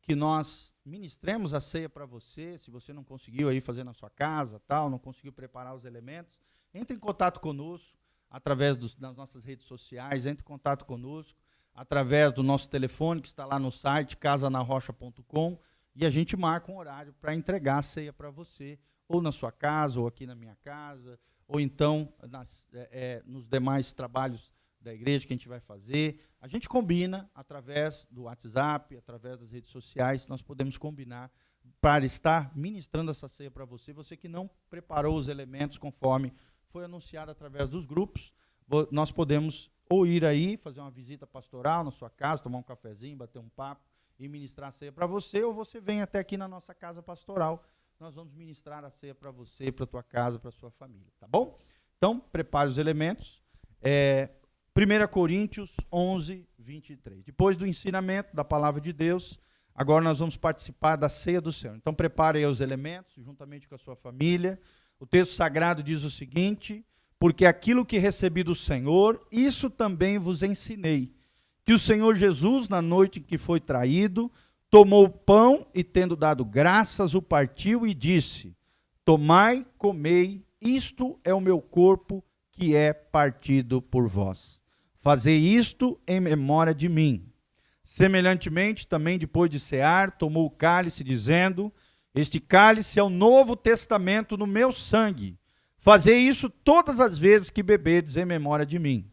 Speaker 1: que nós ministremos a ceia para você, se você não conseguiu aí fazer na sua casa, tal, não conseguiu preparar os elementos, entre em contato conosco através das nossas redes sociais, entre em contato conosco através do nosso telefone que está lá no site casanarrocha.com, e a gente marca um horário para entregar a ceia para você, ou na sua casa, ou aqui na minha casa, ou então nos demais trabalhos da igreja que a gente vai fazer. A gente combina através do WhatsApp, através das redes sociais, nós podemos combinar para estar ministrando essa ceia para você. Você que não preparou os elementos conforme foi anunciado através dos grupos, nós podemos ou ir aí, fazer uma visita pastoral na sua casa, tomar um cafezinho, bater um papo e ministrar a ceia para você, ou você vem até aqui na nossa casa pastoral, nós vamos ministrar a ceia para você, para a tua casa, para a sua família, tá bom? Então, prepare os elementos. 1 Coríntios 11, 23. Depois do ensinamento da palavra de Deus, agora nós vamos participar da ceia do Senhor. Então, prepare aí os elementos, juntamente com a sua família. O texto sagrado diz o seguinte: porque aquilo que recebi do Senhor, isso também vos ensinei, que o Senhor Jesus, na noite em que foi traído, tomou o pão e, tendo dado graças, o partiu e disse: tomai, comei, isto é o meu corpo que é partido por vós. Fazei isto em memória de mim. Semelhantemente, também depois de cear, tomou o cálice, dizendo: este cálice é o novo testamento no meu sangue. Fazei isso todas as vezes que bebedes em memória de mim.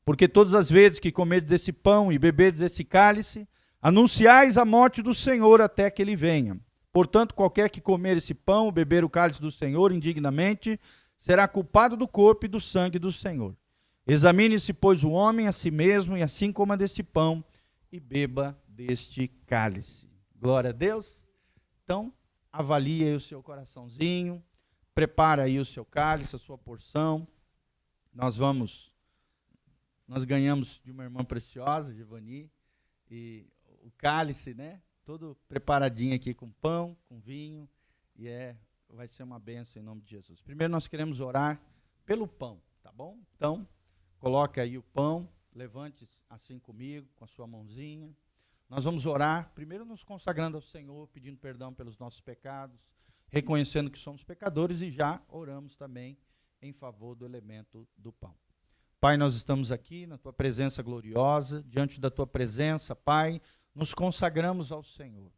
Speaker 1: Porque todas as vezes que comerdes esse pão e bebedes esse cálice, anunciais a morte do Senhor até que ele venha. Portanto, qualquer que comer esse pão ou beber o cálice do Senhor indignamente, será culpado do corpo e do sangue do Senhor. Examine-se, pois, o homem a si mesmo, e assim coma deste pão e beba deste cálice. Glória a Deus. Então, avalie aí o seu coraçãozinho, prepara aí o seu cálice, a sua porção. Nós ganhamos de uma irmã preciosa, Giovani, e o cálice, né? Todo preparadinho aqui com pão, com vinho, e vai ser uma bênção em nome de Jesus. Primeiro nós queremos orar pelo pão, tá bom? Então, coloque aí o pão, levante assim comigo, com a sua mãozinha. Nós vamos orar, primeiro nos consagrando ao Senhor, pedindo perdão pelos nossos pecados, reconhecendo que somos pecadores, e já oramos também em favor do elemento do pão. Pai, nós estamos aqui na Tua presença gloriosa, diante da Tua presença, Pai, nos consagramos ao Senhor.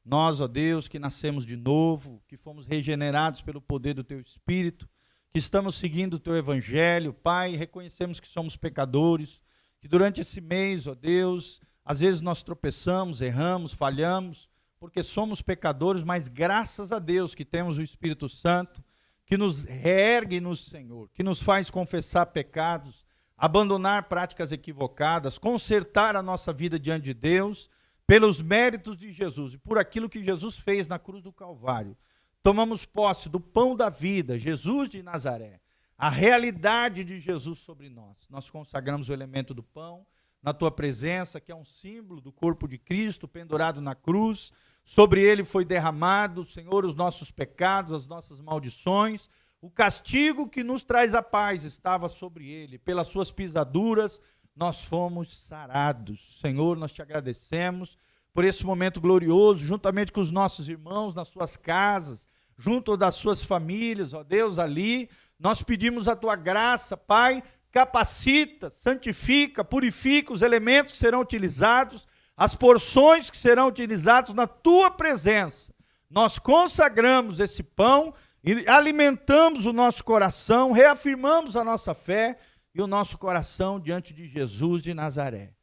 Speaker 1: Nós, ó Deus, que nascemos de novo, que fomos regenerados pelo poder do Teu Espírito, que estamos seguindo o Teu Evangelho, Pai, reconhecemos que somos pecadores, que durante esse mês, ó Deus, às vezes nós tropeçamos, erramos, falhamos, porque somos pecadores, mas graças a Deus que temos o Espírito Santo, que nos reergue no Senhor, que nos faz confessar pecados, abandonar práticas equivocadas, consertar a nossa vida diante de Deus, pelos méritos de Jesus e por aquilo que Jesus fez na cruz do Calvário. Tomamos posse do pão da vida, Jesus de Nazaré, a realidade de Jesus sobre nós. Nós consagramos o elemento do pão na tua presença, que é um símbolo do corpo de Cristo pendurado na cruz. Sobre ele foi derramado, Senhor, os nossos pecados, as nossas maldições. O castigo que nos traz a paz estava sobre ele. Pelas suas pisaduras nós fomos sarados. Senhor, nós te agradecemos por esse momento glorioso, juntamente com os nossos irmãos nas suas casas, junto das suas famílias, ó Deus, ali. Nós pedimos a tua graça, Pai, capacita, santifica, purifica os elementos que serão utilizados, as porções que serão utilizadas na tua presença. Nós consagramos esse pão e alimentamos o nosso coração, reafirmamos a nossa fé e o nosso coração diante de Jesus de Nazaré.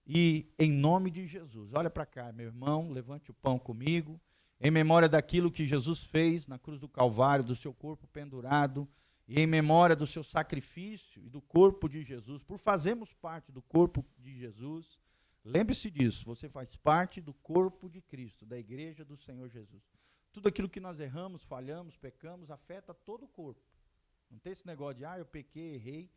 Speaker 1: E em nome de Jesus, olha para cá, meu irmão, levante o pão comigo, em memória daquilo que Jesus fez na cruz do Calvário, do seu corpo pendurado, e em memória do seu sacrifício e do corpo de Jesus, por fazermos parte do corpo de Jesus. Lembre-se disso, você faz parte do corpo de Cristo, da igreja do Senhor Jesus. Tudo aquilo que nós erramos, falhamos, pecamos, afeta todo o corpo. Não tem esse negócio de, eu pequei, errei,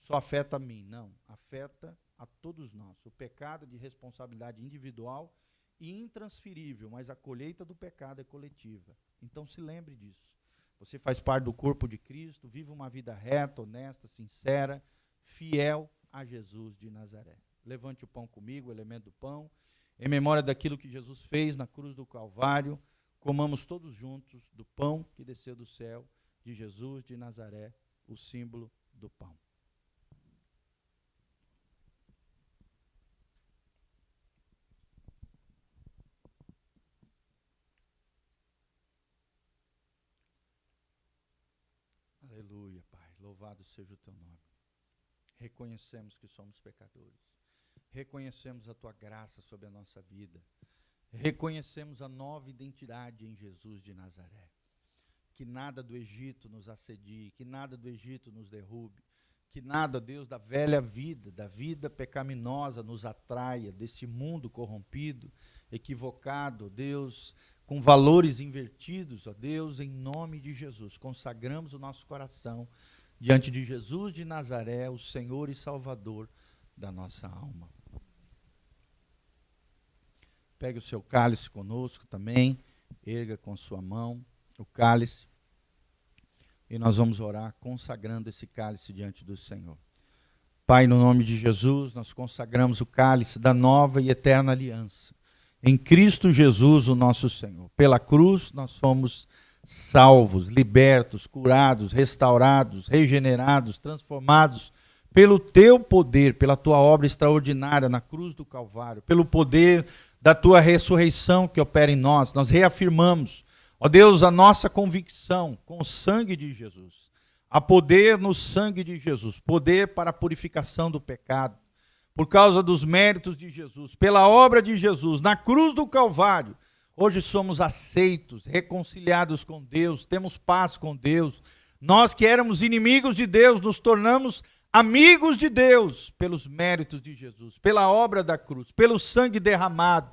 Speaker 1: só afeta a mim. Não, afeta a todos nós. O pecado é de responsabilidade individual e intransferível, mas a colheita do pecado é coletiva. Então se lembre disso. Você faz parte do corpo de Cristo, vive uma vida reta, honesta, sincera, fiel a Jesus de Nazaré. Levante o pão comigo, o elemento do pão, em memória daquilo que Jesus fez na cruz do Calvário. Comamos todos juntos do pão que desceu do céu, de Jesus de Nazaré, o símbolo do pão. Aleluia, Pai. Louvado seja o teu nome. Reconhecemos que somos pecadores. Reconhecemos a tua graça sobre a nossa vida. Reconhecemos a nova identidade em Jesus de Nazaré. Que nada do Egito nos assedie, que nada do Egito nos derrube, que nada, Deus, da velha vida, da vida pecaminosa nos atraia, desse mundo corrompido, equivocado, Deus, com valores invertidos, ó Deus, em nome de Jesus. Consagramos o nosso coração diante de Jesus de Nazaré, o Senhor e Salvador da nossa alma. Pegue o seu cálice conosco também, erga com a sua mão o cálice, e nós vamos orar consagrando esse cálice diante do Senhor. Pai, no nome de Jesus, nós consagramos o cálice da nova e eterna aliança. Em Cristo Jesus, o nosso Senhor. Pela cruz, nós fomos salvos, libertos, curados, restaurados, regenerados, transformados pelo teu poder, pela tua obra extraordinária na cruz do Calvário, pelo poder da tua ressurreição que opera em nós. Nós reafirmamos, ó Deus, a nossa convicção com o sangue de Jesus. Há poder no sangue de Jesus, poder para a purificação do pecado, por causa dos méritos de Jesus, pela obra de Jesus, na cruz do Calvário. Hoje somos aceitos, reconciliados com Deus, temos paz com Deus. Nós que éramos inimigos de Deus, nos tornamos amigos de Deus, pelos méritos de Jesus, pela obra da cruz, pelo sangue derramado.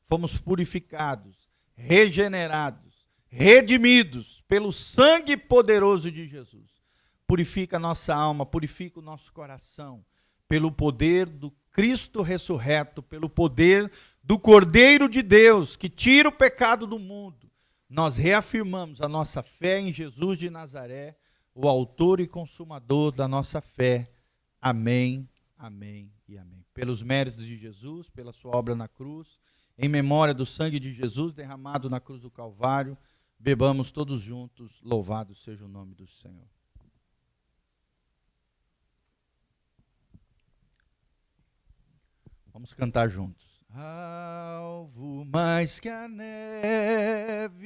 Speaker 1: Fomos purificados, regenerados, redimidos pelo sangue poderoso de Jesus. Purifica a nossa alma, purifica o nosso coração, pelo poder do Cristo ressurreto, pelo poder do Cordeiro de Deus, que tira o pecado do mundo. Nós reafirmamos a nossa fé em Jesus de Nazaré, o autor e consumador da nossa fé. Amém, amém e amém. Pelos méritos de Jesus, pela sua obra na cruz, em memória do sangue de Jesus derramado na cruz do Calvário, bebamos todos juntos, louvado seja o nome do Senhor. Vamos cantar juntos. Alvo mais que a neve,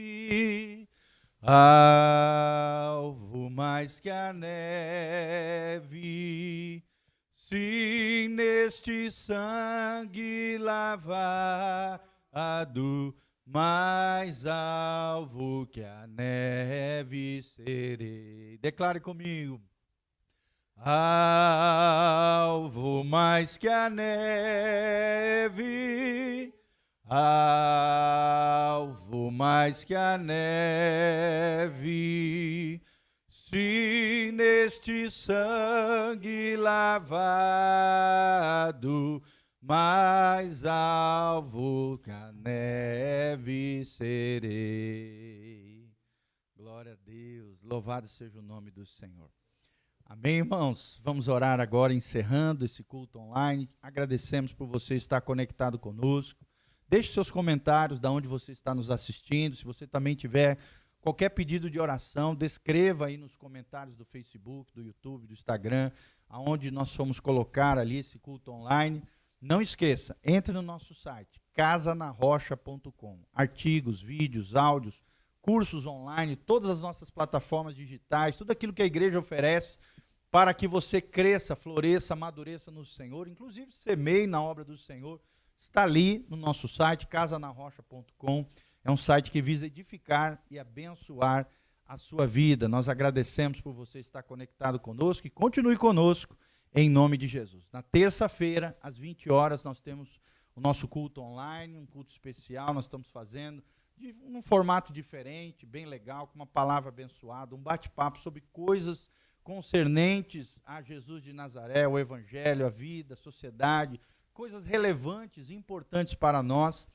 Speaker 1: alvo mais que a neve, se neste sangue lavado mais alvo que a neve serei. Declare comigo. Alvo mais que a neve, alvo mais que a neve, se neste sangue lavado, mais alvo que a neve serei. Glória a Deus, louvado seja o nome do Senhor. Amém, irmãos? Vamos orar agora, encerrando esse culto online. Agradecemos por você estar conectado conosco. Deixe seus comentários de onde você está nos assistindo. Se você também tiver qualquer pedido de oração, descreva aí nos comentários do Facebook, do YouTube, do Instagram, aonde nós fomos colocar ali esse culto online. Não esqueça, entre no nosso site, casanarrocha.com. Artigos, vídeos, áudios, cursos online, todas as nossas plataformas digitais, tudo aquilo que a igreja oferece para que você cresça, floresça, amadureça no Senhor, inclusive semeie na obra do Senhor, está ali no nosso site, casanarrocha.com. É um site que visa edificar e abençoar a sua vida. Nós agradecemos por você estar conectado conosco e continue conosco em nome de Jesus. Na terça-feira, às 20 horas, nós temos o nosso culto online, um culto especial, nós estamos fazendo de um formato diferente, bem legal, com uma palavra abençoada, um bate-papo sobre coisas concernentes a Jesus de Nazaré, o Evangelho, a vida, a sociedade, coisas relevantes e importantes para nós.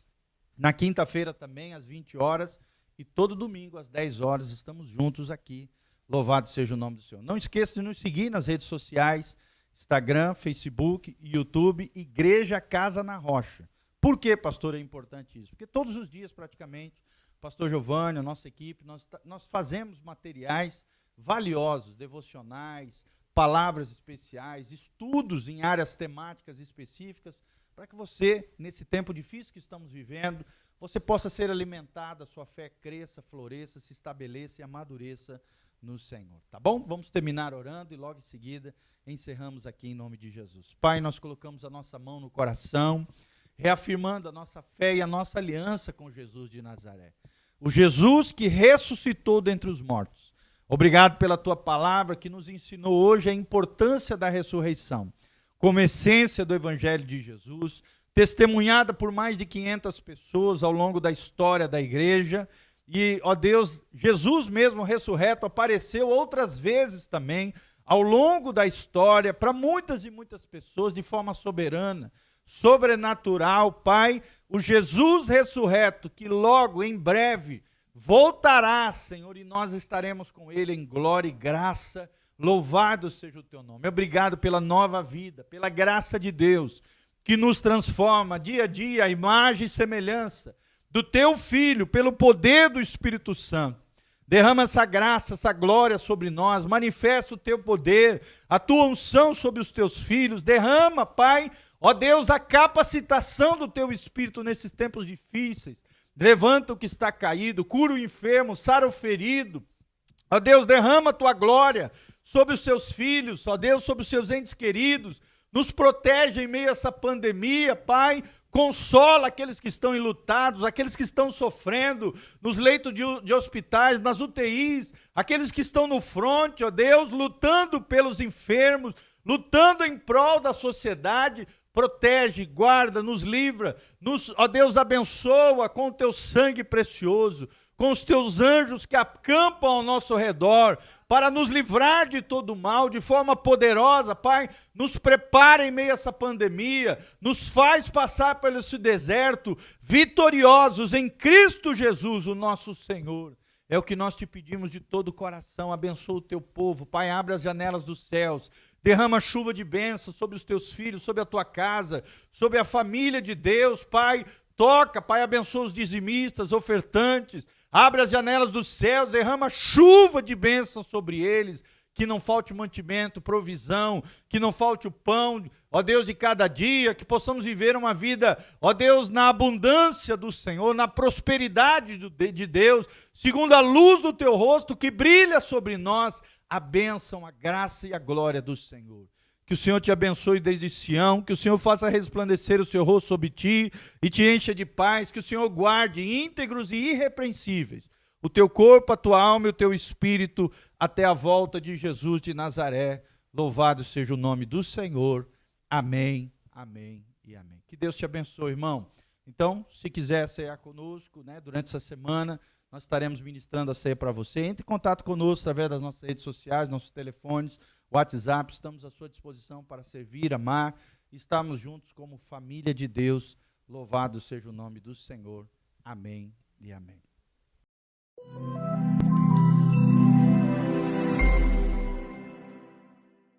Speaker 1: Na quinta-feira também, às 20 horas, e todo domingo, às 10 horas, estamos juntos aqui. Louvado seja o nome do Senhor. Não esqueça de nos seguir nas redes sociais, Instagram, Facebook, YouTube, Igreja Casa na Rocha. Por que, pastor, é importante isso? Porque todos os dias, praticamente, o pastor Giovanni, a nossa equipe, nós fazemos materiais valiosos, devocionais, palavras especiais, estudos em áreas temáticas específicas, para que você, nesse tempo difícil que estamos vivendo, você possa ser alimentado, a sua fé cresça, floresça, se estabeleça e amadureça no Senhor. Tá bom? Vamos terminar orando e logo em seguida encerramos aqui em nome de Jesus. Pai, nós colocamos a nossa mão no coração, reafirmando a nossa fé e a nossa aliança com Jesus de Nazaré. O Jesus que ressuscitou dentre os mortos. Obrigado pela tua palavra que nos ensinou hoje a importância da ressurreição, como essência do Evangelho de Jesus, testemunhada por mais de 500 pessoas ao longo da história da igreja. E, ó Deus, Jesus mesmo ressurreto apareceu outras vezes também ao longo da história para muitas e muitas pessoas de forma soberana, sobrenatural. Pai, o Jesus ressurreto que logo, em breve, voltará, Senhor, e nós estaremos com Ele em glória e graça. Louvado seja o Teu nome. Obrigado pela nova vida, pela graça de Deus, que nos transforma dia a dia a imagem e semelhança do Teu Filho, pelo poder do Espírito Santo. Derrama essa graça, essa glória sobre nós, manifesta o Teu poder, a Tua unção sobre os Teus filhos. Derrama, Pai, ó Deus, a capacitação do Teu Espírito nesses tempos difíceis. Levanta o que está caído, cura o enfermo, sara o ferido. Ó Deus, derrama a Tua glória sobre os Seus filhos, ó Deus, sobre os Seus entes queridos. Nos protege em meio a essa pandemia, Pai. Consola aqueles que estão enlutados, aqueles que estão sofrendo nos leitos de hospitais, nas UTIs, aqueles que estão no fronte, ó Deus, lutando pelos enfermos, lutando em prol da sociedade. Protege, guarda, nos livra, ó Deus, abençoa com o Teu sangue precioso, com os Teus anjos que acampam ao nosso redor, para nos livrar de todo mal, de forma poderosa. Pai, nos prepara em meio a essa pandemia, nos faz passar pelo esse deserto, vitoriosos em Cristo Jesus, o nosso Senhor. É o que nós te pedimos de todo o coração. Abençoa o Teu povo, Pai, abre as janelas dos céus, derrama chuva de bênção sobre os Teus filhos, sobre a Tua casa, sobre a família de Deus. Pai, toca, Pai, abençoa os dizimistas, ofertantes, abre as janelas dos céus, derrama chuva de bênção sobre eles, que não falte mantimento, provisão, que não falte o pão, ó Deus, de cada dia, que possamos viver uma vida, ó Deus, na abundância do Senhor, na prosperidade de Deus, segundo a luz do Teu rosto que brilha sobre nós, a bênção, a graça e a glória do Senhor. Que o Senhor te abençoe desde Sião, que o Senhor faça resplandecer o seu rosto sobre ti e te encha de paz, que o Senhor guarde íntegros e irrepreensíveis o teu corpo, a tua alma e o teu espírito até a volta de Jesus de Nazaré. Louvado seja o nome do Senhor. Amém, amém e amém. Que Deus te abençoe, irmão. Então, se quiser ceiar conosco, né, durante essa semana, nós estaremos ministrando a ceia para você. Entre em contato conosco através das nossas redes sociais, nossos telefones, WhatsApp. Estamos à sua disposição para servir, amar. Estamos juntos como família de Deus. Louvado seja o nome do Senhor. Amém e amém.